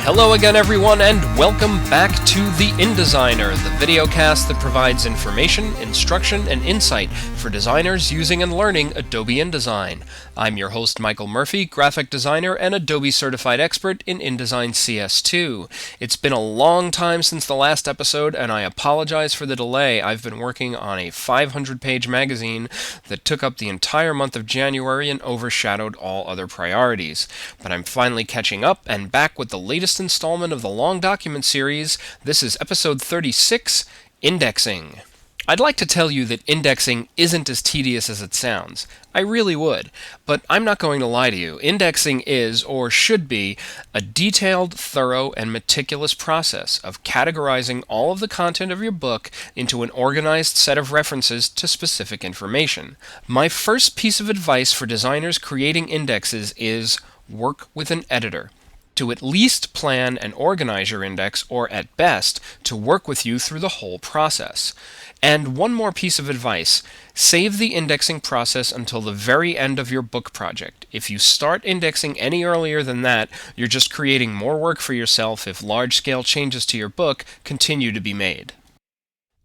Hello again everyone, and welcome back to the InDesigner, the videocast that provides information, instruction, and insight for designers using and learning Adobe InDesign. I'm your host Michael Murphy, graphic designer and Adobe certified expert in InDesign CS2. It's been a long time since the last episode, and I apologize for the delay. I've been working on a 500-page magazine that took up the entire month of January and overshadowed all other priorities. But I'm finally catching up and back with the latest installment of the long document series. This is episode 36, Indexing. I'd like to tell you that indexing isn't as tedious as it sounds. I really would, but I'm not going to lie to you. Indexing is, or should be, a detailed, thorough, and meticulous process of categorizing all of the content of your book into an organized set of references to specific information. My first piece of advice for designers creating indexes is work with an editor to at least plan and organize your index, or at best, to work with you through the whole process. And one more piece of advice: save the indexing process until the very end of your book project. If you start indexing any earlier than that, you're just creating more work for yourself if large-scale changes to your book continue to be made.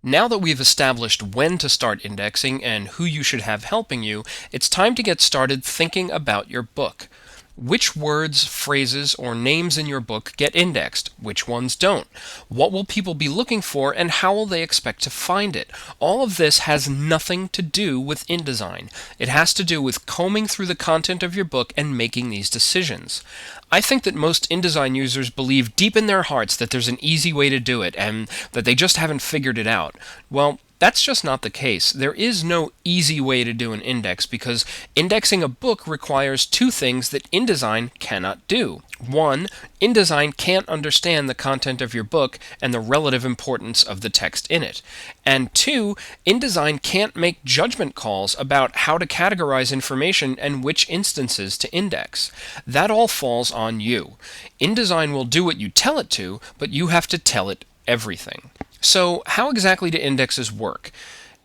Now that we've established when to start indexing and who you should have helping you, it's time to get started thinking about your book. Which words, phrases, or names in your book get indexed? Which ones don't? What will people be looking for, and how will they expect to find it? All of this has nothing to do with InDesign. It has to do with combing through the content of your book and making these decisions. I think that most InDesign users believe deep in their hearts that there's an easy way to do it, and that they just haven't figured it out. Well, that's just not the case. There is no easy way to do an index, because indexing a book requires two things that InDesign cannot do. One, InDesign can't understand the content of your book and the relative importance of the text in it. And two, InDesign can't make judgment calls about how to categorize information and which instances to index. That all falls on you. InDesign will do what you tell it to, but you have to tell it everything. So, how exactly do indexes work?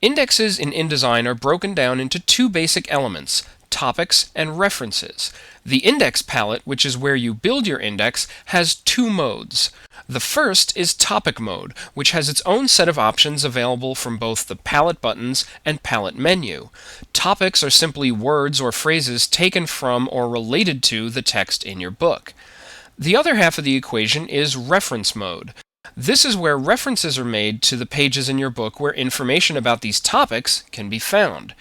Indexes in InDesign are broken down into two basic elements: topics and references. The index palette, which is where you build your index, has two modes. The first is topic mode, which has its own set of options available from both the palette buttons and palette menu. Topics are simply words or phrases taken from or related to the text in your book. The other half of the equation is reference mode. This is where references are made to the pages in your book where information about these topics can be found.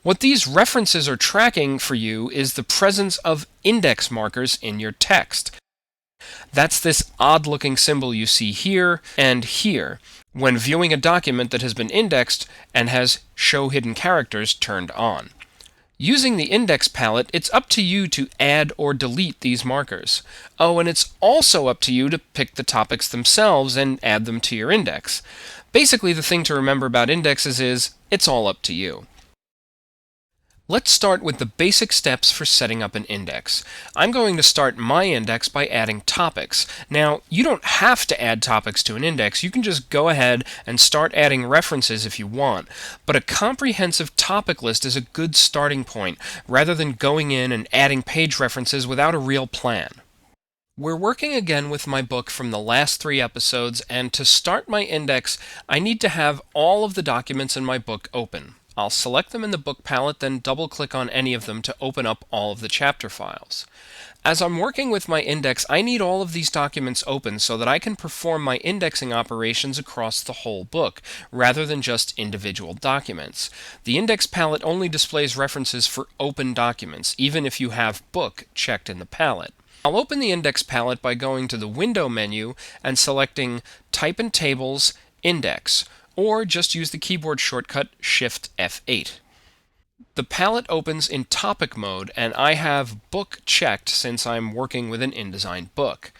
What these references are tracking for you is the presence of index markers in your text. That's this odd-looking symbol you see here and here when viewing a document that has been indexed and has Show Hidden Characters turned on. Using the index palette, it's up to you to add or delete these markers. Oh, and it's also up to you to pick the topics themselves and add them to your index. Basically, the thing to remember about indexes is, it's all up to you. Let's start with the basic steps for setting up an index. I'm going to start my index by adding topics. Now, you don't have to add topics to an index. You can just go ahead and start adding references if you want. But a comprehensive topic list is a good starting point, rather than going in and adding page references without a real plan. We're working again with my book from the last 3 episodes, and to start my index, I need to have all of the documents in my book open. I'll select them in the book palette, then double-click on any of them to open up all of the chapter files. As I'm working with my index, I need all of these documents open so that I can perform my indexing operations across the whole book, rather than just individual documents. The index palette only displays references for open documents, even if you have Book checked in the palette. I'll open the index palette by going to the Window menu and selecting Type in Tables, Index, or just use the keyboard shortcut Shift F8. The palette opens in topic mode, and I have Book checked since I'm working with an InDesign book.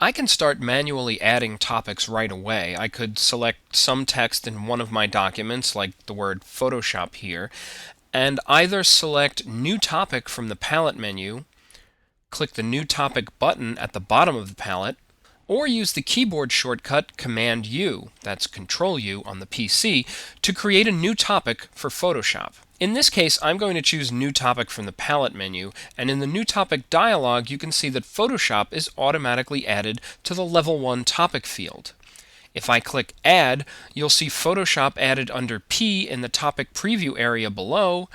I can start manually adding topics right away. I could select some text in one of my documents, like the word Photoshop here, and either select New Topic from the palette menu, click the New Topic button at the bottom of the palette, or use the keyboard shortcut Command-U, that's Control-U on the PC, to create a new topic for Photoshop. In this case, I'm going to choose New Topic from the Palette menu, and in the New Topic dialog, you can see that Photoshop is automatically added to the Level 1 topic field. If I click Add, you'll see Photoshop added under P in the topic preview area below,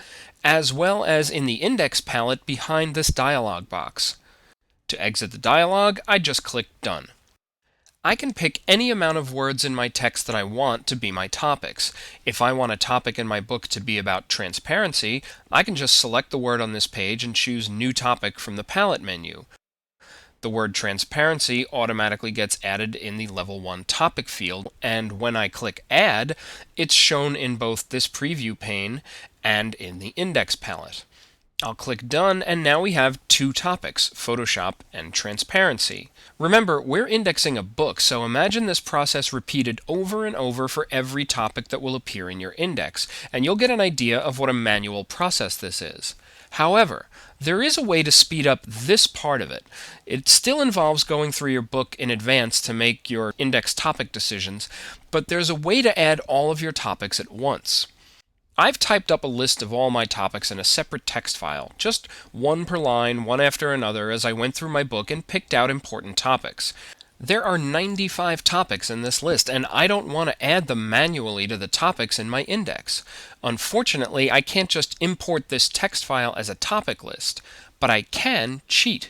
as well as in the index palette behind this dialog box. To exit the dialog, I just click Done. I can pick any amount of words in my text that I want to be my topics. If I want a topic in my book to be about transparency, I can just select the word on this page and choose New Topic from the Palette menu. The word transparency automatically gets added in the Level 1 topic field, and when I click Add, it's shown in both this preview pane and in the index palette. I'll click Done, and now we have two topics, Photoshop and transparency. Remember, we're indexing a book, so imagine this process repeated over and over for every topic that will appear in your index, and you'll get an idea of what a manual process this is. However, there is a way to speed up this part of it. It still involves going through your book in advance to make your index topic decisions, but there's a way to add all of your topics at once. I've typed up a list of all my topics in a separate text file, just one per line, one after another, as I went through my book and picked out important topics. There are 95 topics in this list, and I don't want to add them manually to the topics in my index. Unfortunately, I can't just import this text file as a topic list, but I can cheat.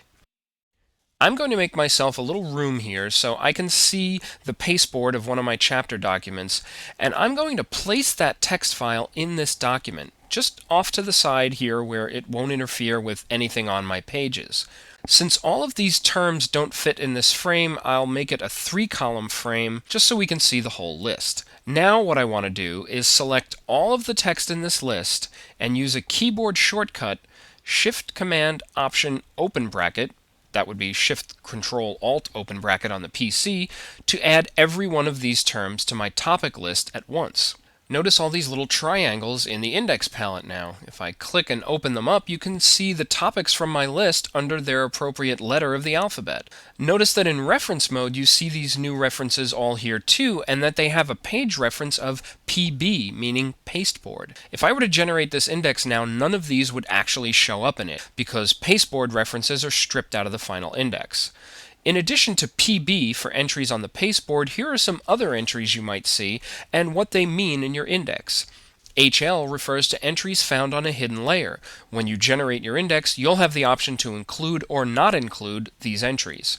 I'm going to make myself a little room here so I can see the pasteboard of one of my chapter documents, and I'm going to place that text file in this document, just off to the side here where it won't interfere with anything on my pages. Since all of these terms don't fit in this frame, I'll make it a 3-column frame just so we can see the whole list. Now what I want to do is select all of the text in this list and use a keyboard shortcut, Shift-Command-Option open bracket, that would be Shift-Control-Alt open bracket on the PC, to add every one of these terms to my topic list at once. Notice all these little triangles in the index palette now. If I click and open them up, you can see the topics from my list under their appropriate letter of the alphabet. Notice that in reference mode you see these new references all here too, and that they have a page reference of PB, meaning pasteboard. If I were to generate this index now, none of these would actually show up in it, because pasteboard references are stripped out of the final index. In addition to PB for entries on the pasteboard, here are some other entries you might see and what they mean in your index. HL refers to entries found on a hidden layer. When you generate your index, you'll have the option to include or not include these entries.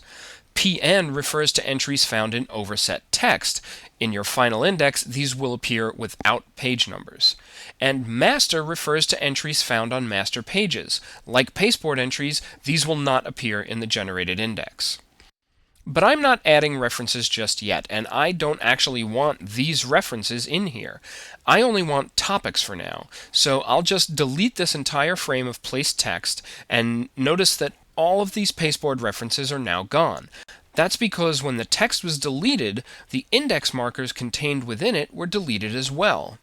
PN refers to entries found in overset text. In your final index, these will appear without page numbers. And master refers to entries found on master pages. Like pasteboard entries, these will not appear in the generated index. But I'm not adding references just yet, and I don't actually want these references in here. I only want topics for now, so I'll just delete this entire frame of placed text, and notice that all of these pasteboard references are now gone. That's because when the text was deleted, the index markers contained within it were deleted as well.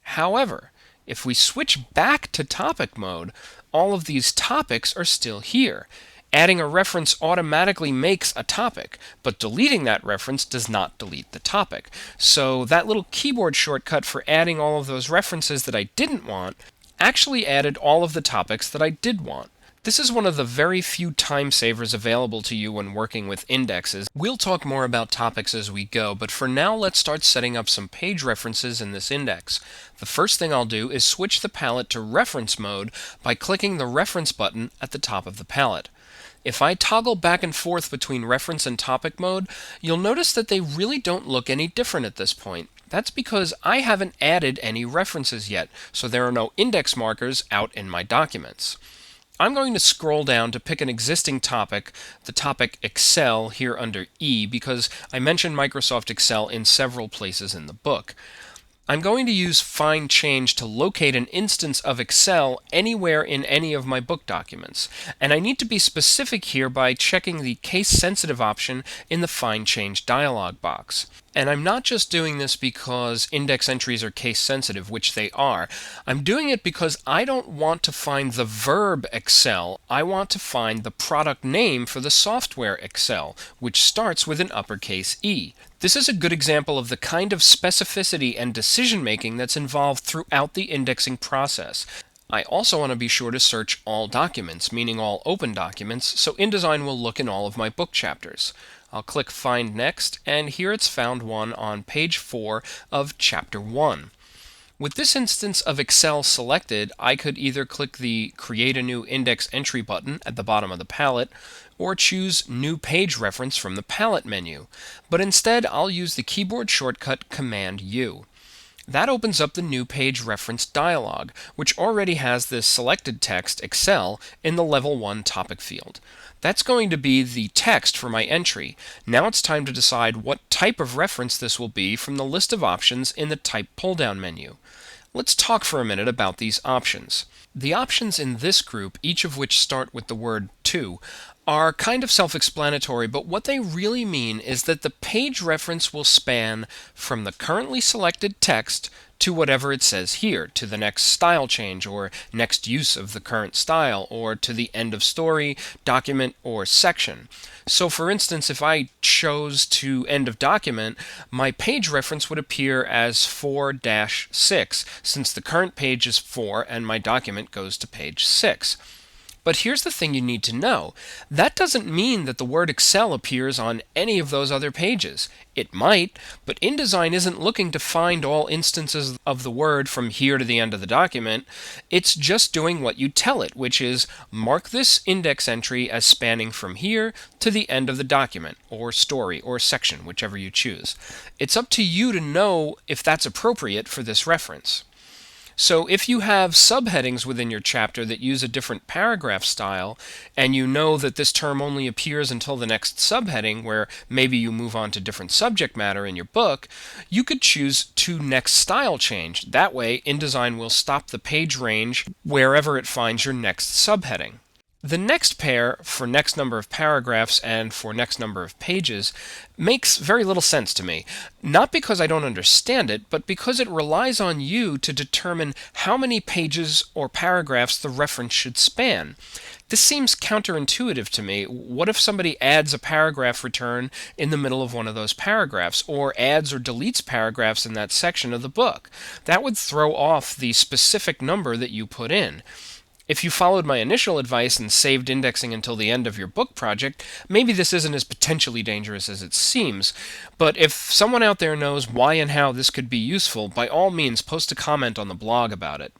However, if we switch back to topic mode, all of these topics are still here. Adding a reference automatically makes a topic, but deleting that reference does not delete the topic. So that little keyboard shortcut for adding all of those references that I didn't want actually added all of the topics that I did want. This is one of the very few time savers available to you when working with indexes. We'll talk more about topics as we go, but for now let's start setting up some page references in this index. The first thing I'll do is switch the palette to reference mode by clicking the reference button at the top of the palette. If I toggle back and forth between reference and topic mode, you'll notice that they really don't look any different at this point. That's because I haven't added any references yet, so there are no index markers out in my documents. I'm going to scroll down to pick an existing topic, the topic Excel here under E, because I mentioned Microsoft Excel in several places in the book. I'm going to use Find Change to locate an instance of Excel anywhere in any of my book documents, and I need to be specific here by checking the case-sensitive option in the Find Change dialog box. And I'm not just doing this because index entries are case sensitive, which they are. I'm doing it because I don't want to find the verb Excel. I want to find the product name for the software Excel, which starts with an uppercase E. This is a good example of the kind of specificity and decision making that's involved throughout the indexing process. I also want to be sure to search all documents, meaning all open documents, so InDesign will look in all of my book chapters. I'll click Find Next, and here it's found one on page 4 of Chapter 1. With this instance of Excel selected, I could either click the Create a New Index Entry button at the bottom of the palette, or choose New Page Reference from the Palette menu. But instead, I'll use the keyboard shortcut Command-U. That opens up the New Page Reference dialog, which already has the selected text Excel in the Level 1 topic field. That's going to be the text for my entry. Now it's time to decide what type of reference this will be from the list of options in the Type pull-down menu. Let's talk for a minute about these options. The options in this group, each of which start with the word to, are kind of self-explanatory, but what they really mean is that the page reference will span from the currently selected text to whatever it says here, to the next style change or next use of the current style, or to the end of story, document, or section. So for instance, if I chose to end of document, my page reference would appear as 4-6, since the current page is 4 and my document goes to page 6. But here's the thing you need to know. That doesn't mean that the word Excel appears on any of those other pages. It might, but InDesign isn't looking to find all instances of the word from here to the end of the document. It's just doing what you tell it, which is mark this index entry as spanning from here to the end of the document, or story, or section, whichever you choose. It's up to you to know if that's appropriate for this reference. So if you have subheadings within your chapter that use a different paragraph style, and you know that this term only appears until the next subheading, where maybe you move on to different subject matter in your book, you could choose to next style change. That way, InDesign will stop the page range wherever it finds your next subheading. The next pair, for next number of paragraphs and for next number of pages, makes very little sense to me. Not because I don't understand it, but because it relies on you to determine how many pages or paragraphs the reference should span. This seems counterintuitive to me. What if somebody adds a paragraph return in the middle of one of those paragraphs, or adds or deletes paragraphs in that section of the book? That would throw off the specific number that you put in. If you followed my initial advice and saved indexing until the end of your book project, maybe this isn't as potentially dangerous as it seems. But if someone out there knows why and how this could be useful, by all means post a comment on the blog about it.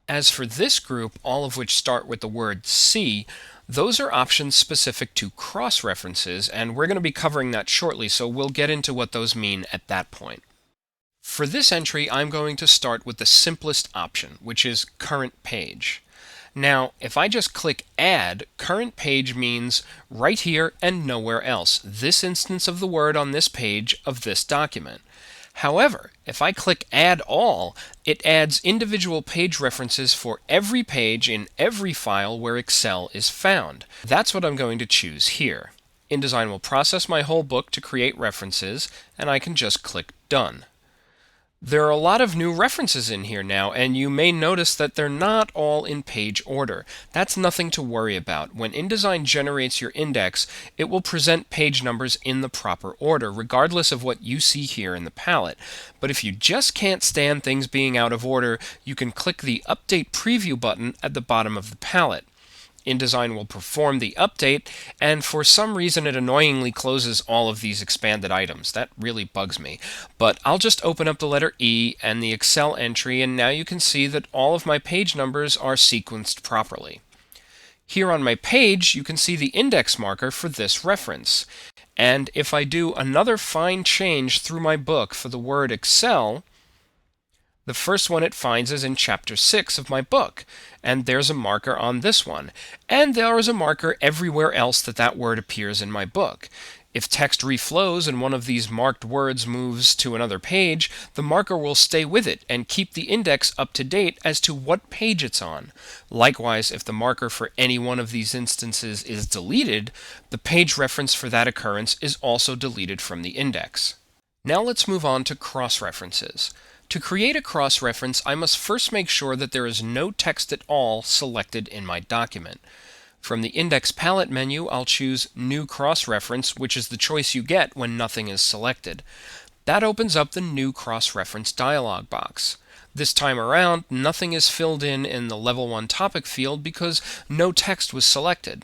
As for this group, all of which start with the word C, those are options specific to cross-references, and we're going to be covering that shortly, so we'll get into what those mean at that point. For this entry, I'm going to start with the simplest option, which is current page. Now, if I just click Add, current page means right here and nowhere else, this instance of the word on this page of this document. However, if I click Add All, it adds individual page references for every page in every file where Excel is found. That's what I'm going to choose here. InDesign will process my whole book to create references, and I can just click Done. There are a lot of new references in here now, and you may notice that they're not all in page order. That's nothing to worry about. When InDesign generates your index, it will present page numbers in the proper order, regardless of what you see here in the palette. But if you just can't stand things being out of order, you can click the Update Preview button at the bottom of the palette. InDesign will perform the update, and for some reason it annoyingly closes all of these expanded items. That really bugs me. But I'll just open up the letter E and the Excel entry, and now you can see that all of my page numbers are sequenced properly. Here on my page, you can see the index marker for this reference. And if I do another fine change through my book for the word Excel, the first one it finds is in Chapter 6 of my book, and there's a marker on this one. And there is a marker everywhere else that word appears in my book. If text reflows and one of these marked words moves to another page, the marker will stay with it and keep the index up to date as to what page it's on. Likewise, if the marker for any one of these instances is deleted, the page reference for that occurrence is also deleted from the index. Now let's move on to cross-references. To create a cross-reference, I must first make sure that there is no text at all selected in my document. From the Index Palette menu, I'll choose New Cross-Reference, which is the choice you get when nothing is selected. That opens up the New Cross-Reference dialog box. This time around, nothing is filled in the Level 1 topic field because no text was selected.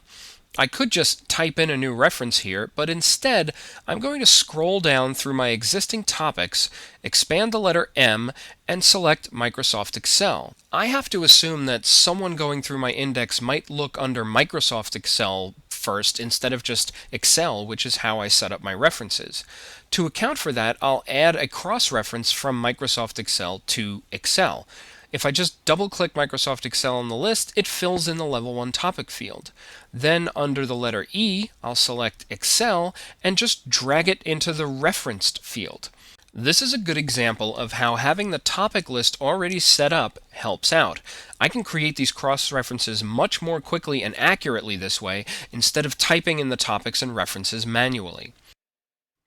I could just type in a new reference here, but instead I'm going to scroll down through my existing topics, expand the letter M, and select Microsoft Excel. I have to assume that someone going through my index might look under Microsoft Excel first instead of just Excel, which is how I set up my references. To account for that, I'll add a cross-reference from Microsoft Excel to Excel. If I just double-click Microsoft Excel on the list, it fills in the Level 1 topic field. Then under the letter E, I'll select Excel and just drag it into the referenced field. This is a good example of how having the topic list already set up helps out. I can create these cross-references much more quickly and accurately this way instead of typing in the topics and references manually.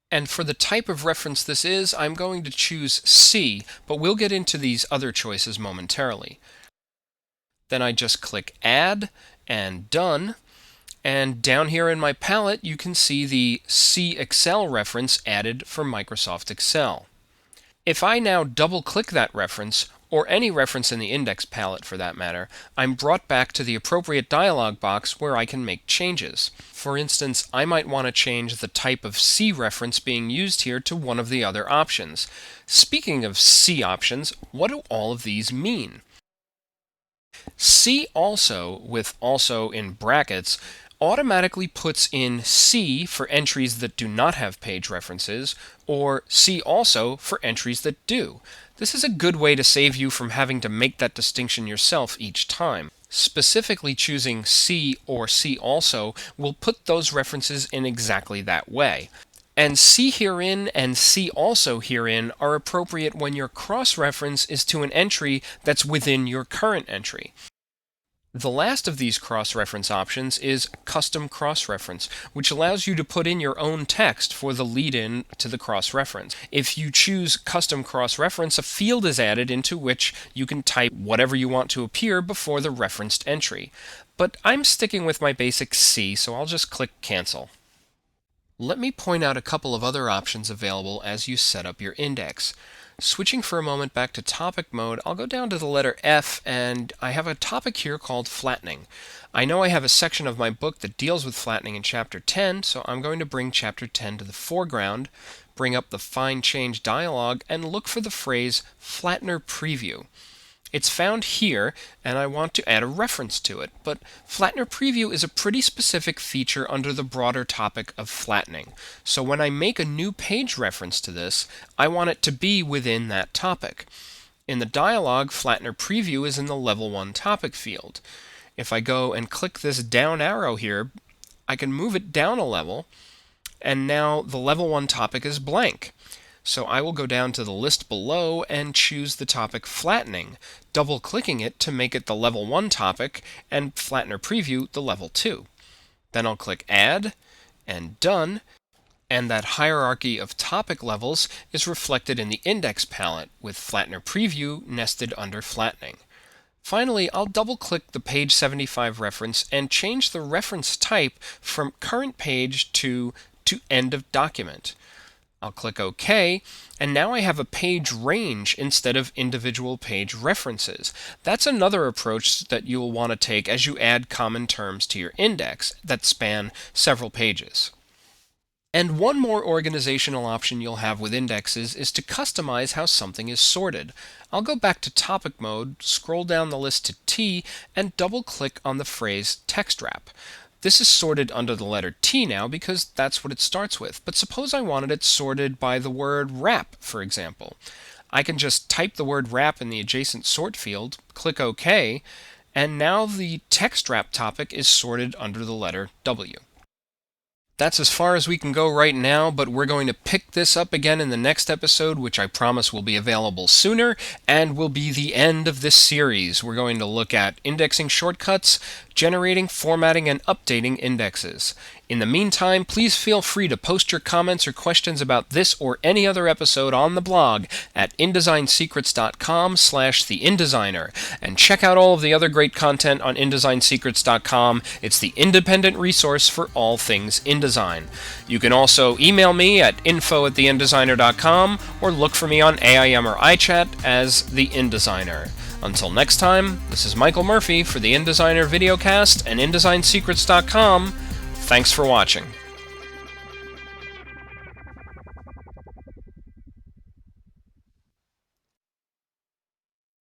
And for the type of reference this is, I'm going to choose C, but we'll get into these other choices momentarily. Then I just click Add and Done, and down here in my palette you can see the C Excel reference added for Microsoft Excel. If I now double-click that reference, or any reference in the index palette for that matter, I'm brought back to the appropriate dialog box where I can make changes. For instance, I might want to change the type of C reference being used here to one of the other options. Speaking of C options, what do all of these mean? C also, with also in brackets, automatically puts in C for entries that do not have page references, or C also for entries that do. This is a good way to save you from having to make that distinction yourself each time. Specifically choosing C or C also will put those references in exactly that way. And C herein and C also herein are appropriate when your cross-reference is to an entry that's within your current entry. The last of these cross-reference options is Custom Cross-Reference, which allows you to put in your own text for the lead-in to the cross-reference. If you choose Custom Cross-Reference, a field is added into which you can type whatever you want to appear before the referenced entry. But I'm sticking with my basic C, so I'll just click Cancel. Let me point out a couple of other options available as you set up your index. Switching for a moment back to topic mode, I'll go down to the letter F, and I have a topic here called flattening. I know I have a section of my book that deals with flattening in Chapter 10, so I'm going to bring Chapter 10 to the foreground, bring up the Find Change dialog, and look for the phrase Flattener Preview. It's found here, and I want to add a reference to it, but Flattener Preview is a pretty specific feature under the broader topic of flattening. So when I make a new page reference to this, I want it to be within that topic. In the dialog, Flattener Preview is in the Level 1 topic field. If I go and click this down arrow here, I can move it down a level, and now the Level 1 topic is blank. So I will go down to the list below and choose the topic Flattening, double-clicking it to make it the Level 1 topic and Flattener Preview the Level 2. Then I'll click Add and Done, and that hierarchy of topic levels is reflected in the index palette with Flattener Preview nested under Flattening. Finally, I'll double-click the page 75 reference and change the reference type from current page to end of document. I'll click OK, and now I have a page range instead of individual page references. That's another approach that you'll want to take as you add common terms to your index that span several pages. And one more organizational option you'll have with indexes is to customize how something is sorted. I'll go back to topic mode, scroll down the list to T, and double-click on the phrase Text Wrap. This is sorted under the letter T now because that's what it starts with, but suppose I wanted it sorted by the word wrap, for example. I can just type the word wrap in the adjacent sort field, click OK, and now the text wrap topic is sorted under the letter W. That's as far as we can go right now, but we're going to pick this up again in the next episode, which I promise will be available sooner, and will be the end of this series. We're going to look at indexing shortcuts, generating, formatting, and updating indexes. In the meantime, please feel free to post your comments or questions about this or any other episode on the blog at InDesignSecrets.com/the-InDesigner, and check out all of the other great content on InDesignSecrets.com. It's the independent resource for all things InDesign. You can also email me at info@the-InDesigner.com or look for me on AIM or iChat as the InDesigner. Until next time, this is Michael Murphy for the InDesigner videocast and InDesignSecrets.com. Thanks for watching.